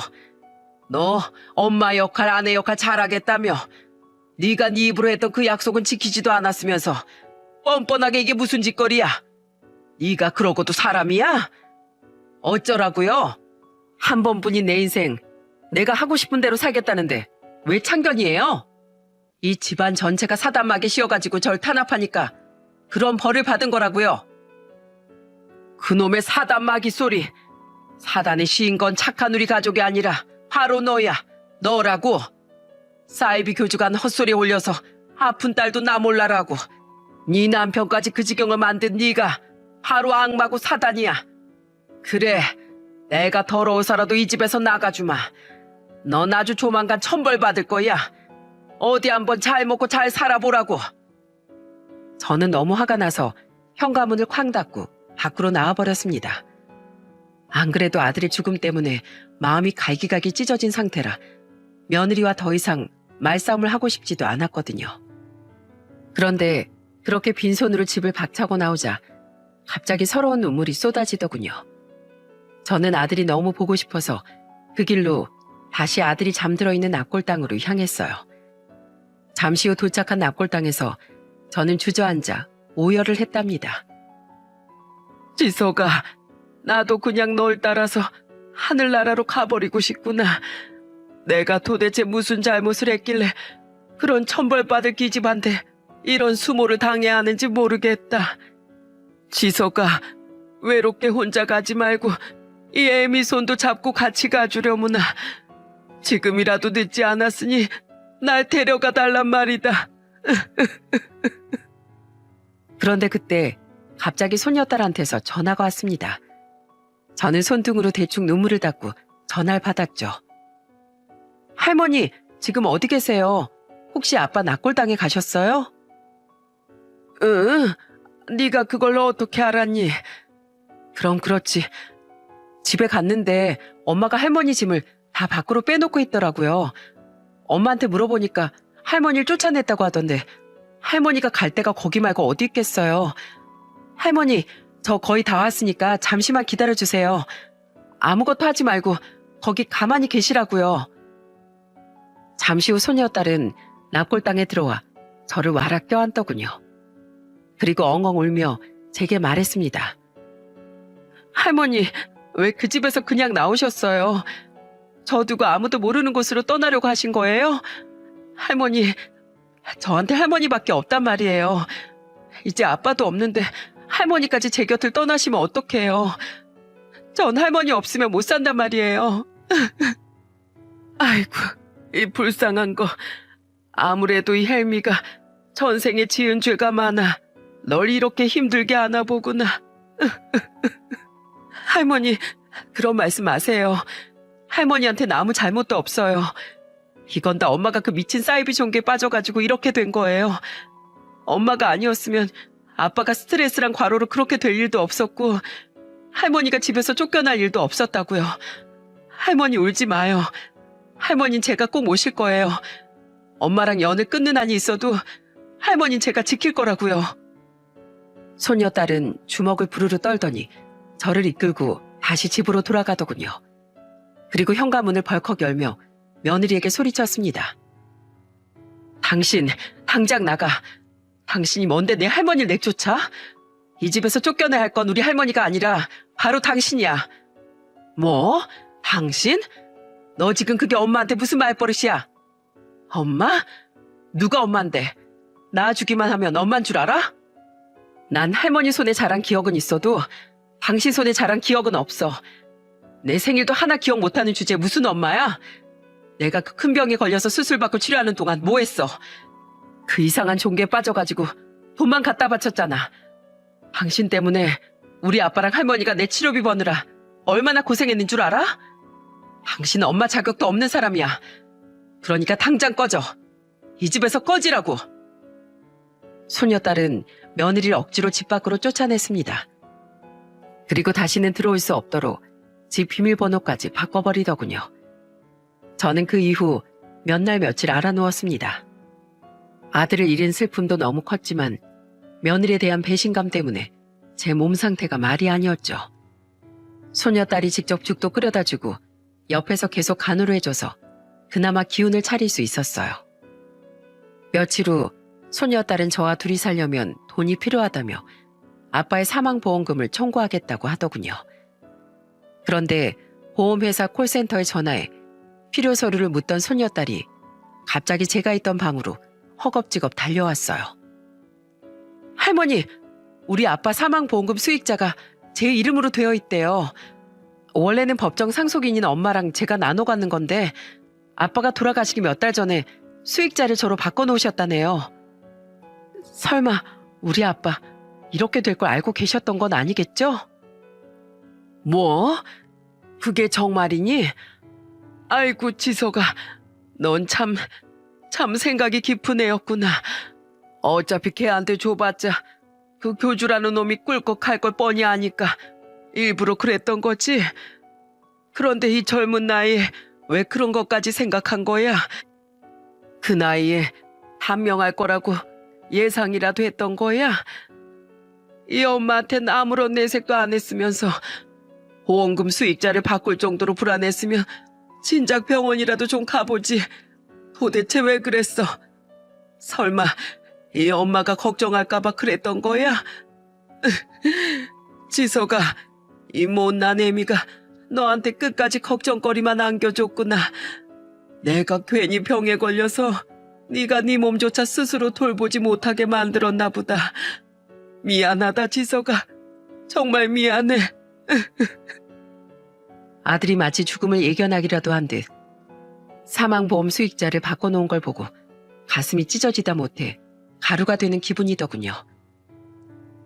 Speaker 1: 너 엄마 역할 아내 역할 잘하겠다며 네가 네 입으로 했던 그 약속은 지키지도 않았으면서 뻔뻔하게 이게 무슨 짓거리야? 네가 그러고도 사람이야? 어쩌라고요? 한 번뿐인 내 인생 내가 하고 싶은 대로 살겠다는데 왜 참견이에요? 이 집안 전체가 사단막에 씌어가지고 절 탄압하니까 그런 벌을 받은 거라고요. 그놈의 사단마귀 소리. 사단에 씌인 건 착한 우리 가족이 아니라 바로 너야. 너라고. 사이비 교주가 헛소리 올려서 아픈 딸도 나 몰라라고. 네 남편까지 그 지경을 만든 네가 바로 악마고 사단이야. 그래, 내가 더러워서라도 이 집에서 나가주마. 넌 아주 조만간 천벌받을 거야. 어디 한번 잘 먹고 잘 살아보라고. 저는 너무 화가 나서 현관문을 쾅 닫고 밖으로 나와버렸습니다. 안 그래도 아들의 죽음 때문에 마음이 갈기갈기 찢어진 상태라 며느리와 더 이상 말싸움을 하고 싶지도 않았거든요. 그런데 그렇게 빈손으로 집을 박차고 나오자 갑자기 서러운 눈물이 쏟아지더군요. 저는 아들이 너무 보고 싶어서 그 길로 다시 아들이 잠들어 있는 납골당으로 향했어요. 잠시 후 도착한 납골당에서 저는 주저앉아 오열을 했답니다. 지서가, 나도 그냥 널 따라서 하늘나라로 가버리고 싶구나. 내가 도대체 무슨 잘못을 했길래 그런 천벌받을 기집한테 이런 수모를 당해야 하는지 모르겠다. 지서가, 외롭게 혼자 가지 말고 이 애미 손도 잡고 같이 가주려무나. 지금이라도 늦지 않았으니 날 데려가 달란 말이다. 그런데 그때 갑자기 손녀딸한테서 전화가 왔습니다. 저는 손등으로 대충 눈물을 닦고 전화를 받았죠. 할머니, 지금 어디 계세요? 혹시 아빠 납골당에 가셨어요? 응, 네가 그걸 어떻게 알았니? 그럼 그렇지. 집에 갔는데 엄마가 할머니 짐을 다 밖으로 빼놓고 있더라고요. 엄마한테 물어보니까 할머니를 쫓아냈다고 하던데 할머니가 갈 데가 거기 말고 어디 있겠어요. 할머니, 저 거의 다 왔으니까 잠시만 기다려주세요. 아무것도 하지 말고 거기 가만히 계시라고요. 잠시 후 소녀딸은 납골당에 들어와 저를 와락 껴안더군요. 그리고 엉엉 울며 제게 말했습니다. 할머니, 왜 그 집에서 그냥 나오셨어요? 저 두고 아무도 모르는 곳으로 떠나려고 하신 거예요? 할머니, 저한테 할머니밖에 없단 말이에요. 이제 아빠도 없는데 할머니까지 제 곁을 떠나시면 어떡해요. 전 할머니 없으면 못 산단 말이에요. 아이고, 이 불쌍한 거. 아무래도 이 헬미가 전생에 지은 죄가 많아 널 이렇게 힘들게 하나 보구나. 할머니, 그런 말씀 마세요. 할머니한테는 아무 잘못도 없어요. 이건 다 엄마가 그 미친 사이비 종교에 빠져가지고 이렇게 된 거예요. 엄마가 아니었으면 아빠가 스트레스랑 과로로 그렇게 될 일도 없었고 할머니가 집에서 쫓겨날 일도 없었다고요. 할머니 울지 마요. 할머니는 제가 꼭 모실 거예요. 엄마랑 연을 끊는 한이 있어도 할머니는 제가 지킬 거라고요. 소녀딸은 주먹을 부르르 떨더니 저를 이끌고 다시 집으로 돌아가더군요. 그리고 현관문을 벌컥 열며 며느리에게 소리쳤습니다. 당신, 당장 나가. 당신이 뭔데 내 할머니를 내쫓아? 이 집에서 쫓겨나야 할 건 우리 할머니가 아니라 바로 당신이야. 뭐? 당신? 너 지금 그게 엄마한테 무슨 말버릇이야? 엄마? 누가 엄마인데? 낳아주기만 하면 엄만 줄 알아? 난 할머니 손에 자란 기억은 있어도 당신 손에 자란 기억은 없어. 내 생일도 하나 기억 못하는 주제에 무슨 엄마야? 내가 그 큰 병에 걸려서 수술받고 치료하는 동안 뭐 했어? 그 이상한 종교에 빠져가지고 돈만 갖다 바쳤잖아. 당신 때문에 우리 아빠랑 할머니가 내 치료비 버느라 얼마나 고생했는 줄 알아? 당신은 엄마 자격도 없는 사람이야. 그러니까 당장 꺼져. 이 집에서 꺼지라고. 소녀딸은 며느리를 억지로 집 밖으로 쫓아냈습니다. 그리고 다시는 들어올 수 없도록 집 비밀번호까지 바꿔버리더군요. 저는 그 이후 몇 날 며칠 알아누웠습니다. 아들을 잃은 슬픔도 너무 컸지만 며느리에 대한 배신감 때문에 제 몸 상태가 말이 아니었죠. 소녀딸이 직접 죽도 끓여다 주고 옆에서 계속 간호를 해줘서 그나마 기운을 차릴 수 있었어요. 며칠 후 소녀딸은 저와 둘이 살려면 돈이 필요하다며 아빠의 사망보험금을 청구하겠다고 하더군요. 그런데 보험회사 콜센터에 전화해 필요 서류를 묻던 소녀딸이 갑자기 제가 있던 방으로 허겁지겁 달려왔어요. 할머니, 우리 아빠 사망보험금 수익자가 제 이름으로 되어 있대요. 원래는 법정 상속인인 엄마랑 제가 나눠 갖는 건데 아빠가 돌아가시기 몇 달 전에 수익자를 저로 바꿔놓으셨다네요. 설마 우리 아빠 이렇게 될 걸 알고 계셨던 건 아니겠죠? 뭐? 그게 정말이니? 아이고 지석아, 넌 참 생각이 깊은 애였구나. 어차피 걔한테 줘봤자 그 교주라는 놈이 꿀꺽 할 걸 뻔히 아니까 일부러 그랬던 거지. 그런데 이 젊은 나이에 왜 그런 것까지 생각한 거야? 그 나이에 단명할 거라고 예상이라도 했던 거야? 이 엄마한텐 아무런 내색도 안 했으면서 보험금 수익자를 바꿀 정도로 불안했으면 진작 병원이라도 좀 가보지. 도대체 왜 그랬어? 설마 이 엄마가 걱정할까봐 그랬던 거야? 지석아, 이 못난 애미가 너한테 끝까지 걱정거리만 안겨줬구나. 내가 괜히 병에 걸려서 네가 네 몸조차 스스로 돌보지 못하게 만들었나 보다. 미안하다 지석아. 정말 미안해. 아들이 마치 죽음을 예견하기라도 한 듯 사망보험 수익자를 바꿔놓은 걸 보고 가슴이 찢어지다 못해 가루가 되는 기분이더군요.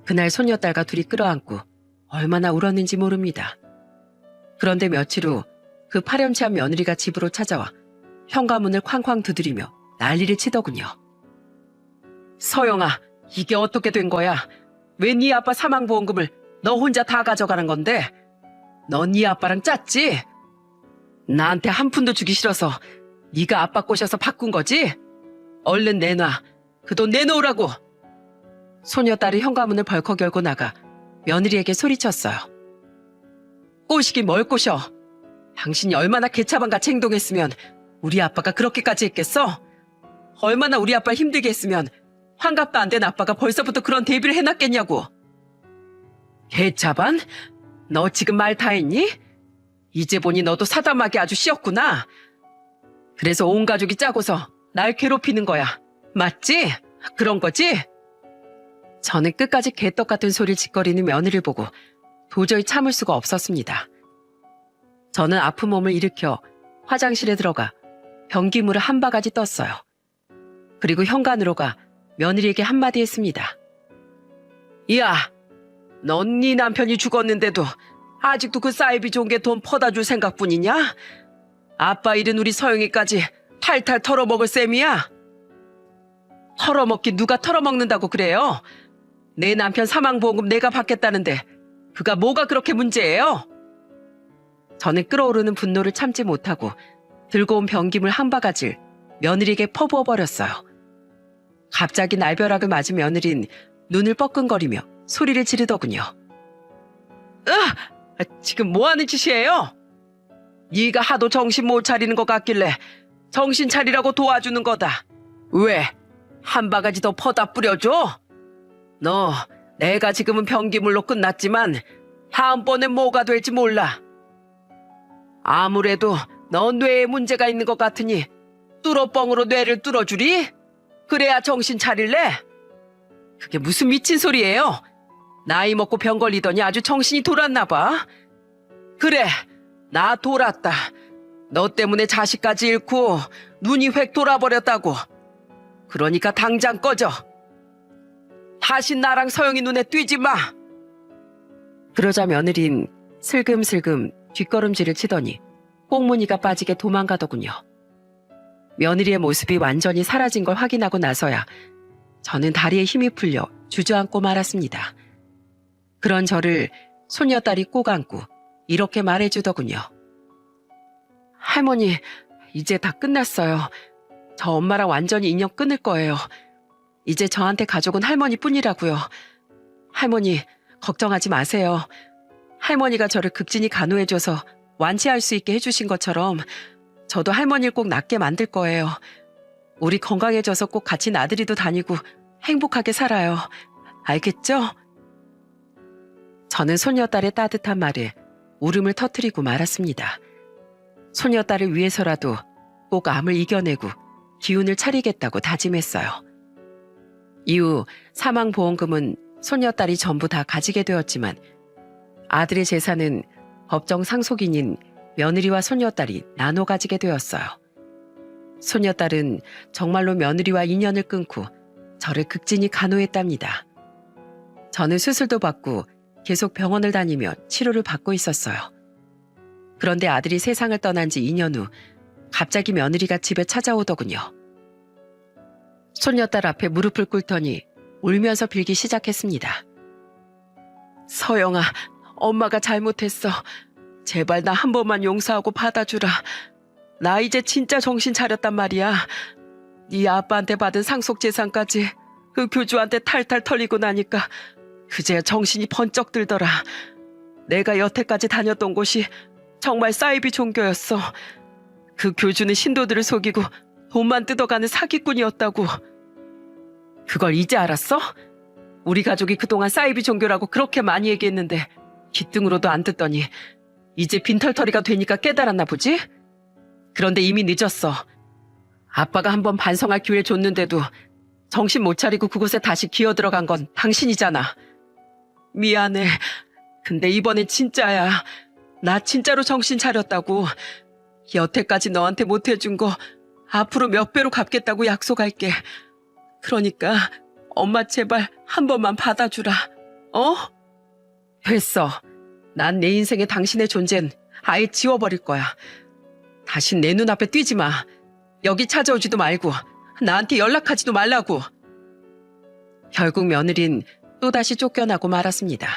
Speaker 1: 그날 손녀딸과 둘이 끌어안고 얼마나 울었는지 모릅니다. 그런데 며칠 후 그 파렴치한 며느리가 집으로 찾아와 현관문을 쾅쾅 두드리며 난리를 치더군요. 서영아, 이게 어떻게 된 거야? 왜 네 아빠 사망보험금을 너 혼자 다 가져가는 건데? 넌 네 아빠랑 짰지? 나한테 한 푼도 주기 싫어서 네가 아빠 꼬셔서 바꾼 거지? 얼른 내놔. 그 돈 내놓으라고. 소녀딸이 현관문을 벌컥 열고 나가 며느리에게 소리쳤어요. 꼬시긴 뭘 꼬셔. 당신이 얼마나 개차반같이 행동했으면 우리 아빠가 그렇게까지 했겠어? 얼마나 우리 아빠 힘들게 했으면 환갑도 안 된 아빠가 벌써부터 그런 대비를 해놨겠냐고. 개차반? 너 지금 말 다 했니? 이제 보니 너도 사담하게 아주 씌었구나. 그래서 온 가족이 짜고서 날 괴롭히는 거야. 맞지? 그런 거지? 저는 끝까지 개떡 같은 소리를 짓거리는 며느리를 보고 도저히 참을 수가 없었습니다. 저는 아픈 몸을 일으켜 화장실에 들어가 변기물을 한 바가지 떴어요. 그리고 현관으로 가 며느리에게 한마디 했습니다. 야, 넌 네 남편이 죽었는데도 아직도 그 사이비 좋은 게 돈 퍼다 줄 생각뿐이냐? 아빠 잃은 우리 서영이까지 탈탈 털어먹을 셈이야? 털어먹긴 누가 털어먹는다고 그래요? 내 남편 사망보험금 내가 받겠다는데 그가 뭐가 그렇게 문제예요? 저는 끓어오르는 분노를 참지 못하고 들고 온 변기물 한 바가지를 며느리에게 퍼부어버렸어요. 갑자기 날벼락을 맞은 며느리는 눈을 뻐끔거리며 소리를 지르더군요. 지금 뭐하는 짓이에요? 네가 하도 정신 못 차리는 것 같길래 정신 차리라고 도와주는 거다. 왜? 한 바가지 더 퍼다 뿌려줘? 너 내가 지금은 변기물로 끝났지만 다음번엔 뭐가 될지 몰라. 아무래도 너 뇌에 문제가 있는 것 같으니 뚫어뻥으로 뇌를 뚫어주리? 그래야 정신 차릴래? 그게 무슨 미친 소리예요? 나이 먹고 병 걸리더니 아주 정신이 돌았나 봐. 그래, 나 돌았다. 너 때문에 자식까지 잃고 눈이 획 돌아버렸다고. 그러니까 당장 꺼져. 다시 나랑 서영이 눈에 띄지 마. 그러자 며느린 슬금슬금 뒷걸음질을 치더니 꽁무니가 빠지게 도망가더군요. 며느리의 모습이 완전히 사라진 걸 확인하고 나서야 저는 다리에 힘이 풀려 주저앉고 말았습니다. 그런 저를 손녀딸이 꼭 안고 이렇게 말해주더군요. 할머니, 이제 다 끝났어요. 저 엄마랑 완전히 인연 끊을 거예요. 이제 저한테 가족은 할머니뿐이라고요. 할머니, 걱정하지 마세요. 할머니가 저를 극진히 간호해줘서 완치할 수 있게 해주신 것처럼 저도 할머니를 꼭 낫게 만들 거예요. 우리 건강해져서 꼭 같이 나들이도 다니고 행복하게 살아요. 알겠죠? 저는 소녀딸의 따뜻한 말에 울음을 터뜨리고 말았습니다. 소녀딸을 위해서라도 꼭 암을 이겨내고 기운을 차리겠다고 다짐했어요. 이후 사망보험금은 소녀딸이 전부 다 가지게 되었지만 아들의 재산은 법정 상속인인 며느리와 손녀딸이 나눠 가지게 되었어요. 손녀딸은 정말로 며느리와 인연을 끊고 저를 극진히 간호했답니다. 저는 수술도 받고 계속 병원을 다니며 치료를 받고 있었어요. 그런데 아들이 세상을 떠난 지 2년 후 갑자기 며느리가 집에 찾아오더군요. 손녀딸 앞에 무릎을 꿇더니 울면서 빌기 시작했습니다. 서영아, 엄마가 잘못했어. 제발 나 한 번만 용서하고 받아주라. 나 이제 진짜 정신 차렸단 말이야. 네 아빠한테 받은 상속재산까지 그 교주한테 탈탈 털리고 나니까 그제야 정신이 번쩍 들더라. 내가 여태까지 다녔던 곳이 정말 사이비 종교였어. 그 교주는 신도들을 속이고 돈만 뜯어가는 사기꾼이었다고. 그걸 이제 알았어? 우리 가족이 그동안 사이비 종교라고 그렇게 많이 얘기했는데 귀등으로도 안 듣더니 이제 빈털터리가 되니까 깨달았나 보지? 그런데 이미 늦었어. 아빠가 한번 반성할 기회를 줬는데도 정신 못 차리고 그곳에 다시 기어들어간 건 당신이잖아. 미안해. 근데 이번엔 진짜야. 나 진짜로 정신 차렸다고. 여태까지 너한테 못해준 거 앞으로 몇 배로 갚겠다고 약속할게. 그러니까 엄마 제발 한 번만 받아주라. 어? 됐어. 난 내 인생에 당신의 존재는 아예 지워버릴 거야. 다신 내 눈앞에 뛰지 마. 여기 찾아오지도 말고 나한테 연락하지도 말라고. 결국 며느린 또다시 쫓겨나고 말았습니다.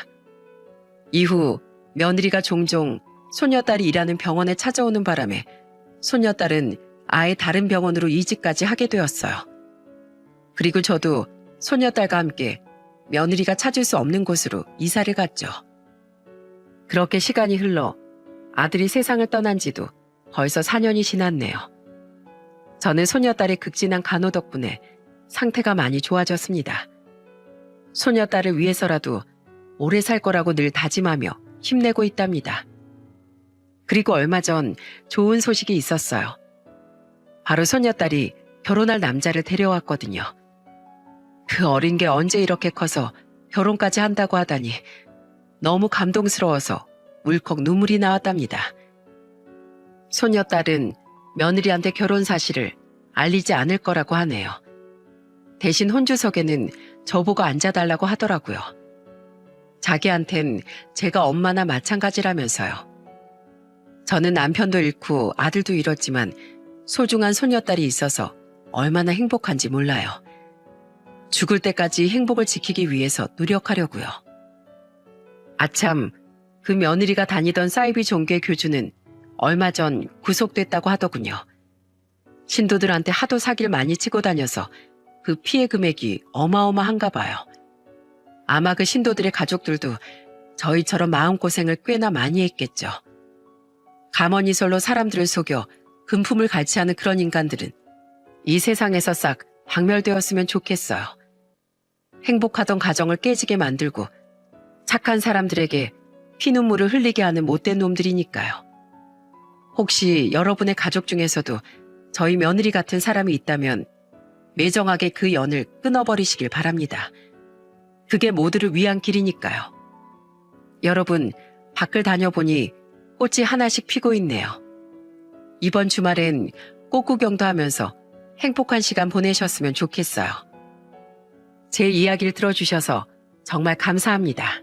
Speaker 1: 이후 며느리가 종종 손녀딸이 일하는 병원에 찾아오는 바람에 손녀딸은 아예 다른 병원으로 이직까지 하게 되었어요. 그리고 저도 손녀딸과 함께 며느리가 찾을 수 없는 곳으로 이사를 갔죠. 그렇게 시간이 흘러 아들이 세상을 떠난 지도 벌써 4년이 지났네요. 저는 손녀딸의 극진한 간호 덕분에 상태가 많이 좋아졌습니다. 손녀딸을 위해서라도 오래 살 거라고 늘 다짐하며 힘내고 있답니다. 그리고 얼마 전 좋은 소식이 있었어요. 바로 손녀딸이 결혼할 남자를 데려왔거든요. 그 어린 게 언제 이렇게 커서 결혼까지 한다고 하다니 너무 감동스러워서 울컥 눈물이 나왔답니다. 손녀딸은 며느리한테 결혼 사실을 알리지 않을 거라고 하네요. 대신 혼주석에는 저보고 앉아달라고 하더라고요. 자기한텐 제가 엄마나 마찬가지라면서요. 저는 남편도 잃고 아들도 잃었지만 소중한 손녀딸이 있어서 얼마나 행복한지 몰라요. 죽을 때까지 행복을 지키기 위해서 노력하려고요. 아참, 그 며느리가 다니던 사이비 종교의 교주는 얼마 전 구속됐다고 하더군요. 신도들한테 하도 사기를 많이 치고 다녀서 그 피해 금액이 어마어마한가 봐요. 아마 그 신도들의 가족들도 저희처럼 마음고생을 꽤나 많이 했겠죠. 가머니설로 사람들을 속여 금품을 갈취하는 그런 인간들은 이 세상에서 싹 박멸되었으면 좋겠어요. 행복하던 가정을 깨지게 만들고 착한 사람들에게 피눈물을 흘리게 하는 못된 놈들이니까요. 혹시 여러분의 가족 중에서도 저희 며느리 같은 사람이 있다면 매정하게 그 연을 끊어버리시길 바랍니다. 그게 모두를 위한 길이니까요. 여러분, 밖을 다녀보니 꽃이 하나씩 피고 있네요. 이번 주말엔 꽃구경도 하면서 행복한 시간 보내셨으면 좋겠어요. 제 이야기를 들어주셔서 정말 감사합니다.